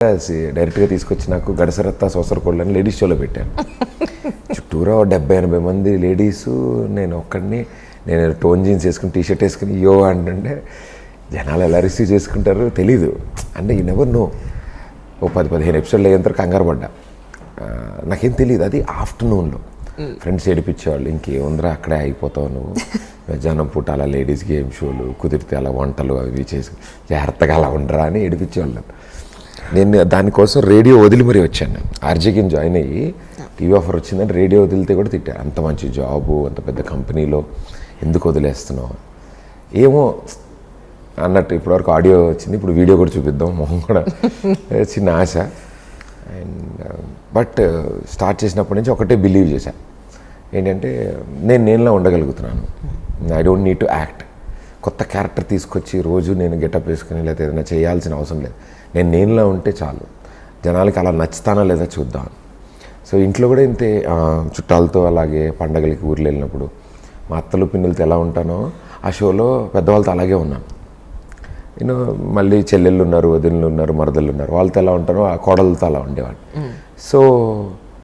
డైరెక్ట్గా తీసుకొచ్చి నాకు గడసరత్తా సోసరకోళ్ళని లేడీస్ షోలో పెట్టాను. చుట్టూరా 70-80 మంది లేడీసు, నేను ఒక్కడిని. నేను టోన్ జీన్స్ వేసుకుని టీషర్ట్ వేసుకుని యో అంటుంటే జనాలు ఎలా రిసీవ్ చేసుకుంటారో తెలీదు. అంటే యూ నెవర్ నో. ఓ 10-15 ఎపిసోడ్లు అయ్యేంత కంగారు పడ్డా. నాకేం తెలియదు. అది ఆఫ్టర్నూన్లో ఫ్రెండ్స్ ఏడిపించేవాళ్ళు, ఇంకేముందిరా అక్కడే అయిపోతావు నువ్వు, మధ్యాహ్నం పూట అలా లేడీస్ గేమ్ షోలు, కుదిరితే అలా వంటలు అవి చేసి జాగ్రత్తగా అలా ఉండరా అని ఏడిపించేవాళ్ళు. నేను దానికోసం రేడియో వదిలి మరీ వచ్చాను. ఆర్జేకి జాయిన్ అయ్యి టీవీ ఆఫర్ వచ్చిందని రేడియో వదిలితే కూడా తిట్టారు. అంత మంచి జాబు, అంత పెద్ద కంపెనీలో ఎందుకు వదిలేస్తున్నావు ఏమో అన్నట్టు. ఇప్పటివరకు ఆడియో వచ్చింది, ఇప్పుడు వీడియో కూడా చూపిద్దాం, మొహం కూడా చిన్న ఆశ. అండ్ బట్ స్టార్ట్ చేసినప్పటి నుంచి ఒకటే బిలీవ్ చేశా, ఏంటంటే నేనులా ఉండగలుగుతున్నాను. I don't need to act. కొత్త క్యారెక్టర్ తీసుకొచ్చి రోజు నేను గెటప్ వేసుకుని లేకపోతే ఏదైనా చేయాల్సిన అవసరం లేదు. నేనులా ఉంటే చాలు, జనాలకి అలా నచ్చుతానా లేదా చూద్దాం. సో ఇంట్లో కూడా ఇంతే, చుట్టాలతో అలాగే పండగలకి ఊర్లు వెళ్ళినప్పుడు మా అత్తలు పిన్నులతో ఎలా ఉంటానో ఆ షోలో పెద్దవాళ్ళతో అలాగే ఉన్నాను. నేను మళ్ళీ చెల్లెళ్ళు ఉన్నారు, వదినలు ఉన్నారు, మరదళ్ళు ఉన్నారు, వాళ్ళతో ఎలా ఉంటానో ఆ కోడలతో అలా ఉండేవాడిని. సో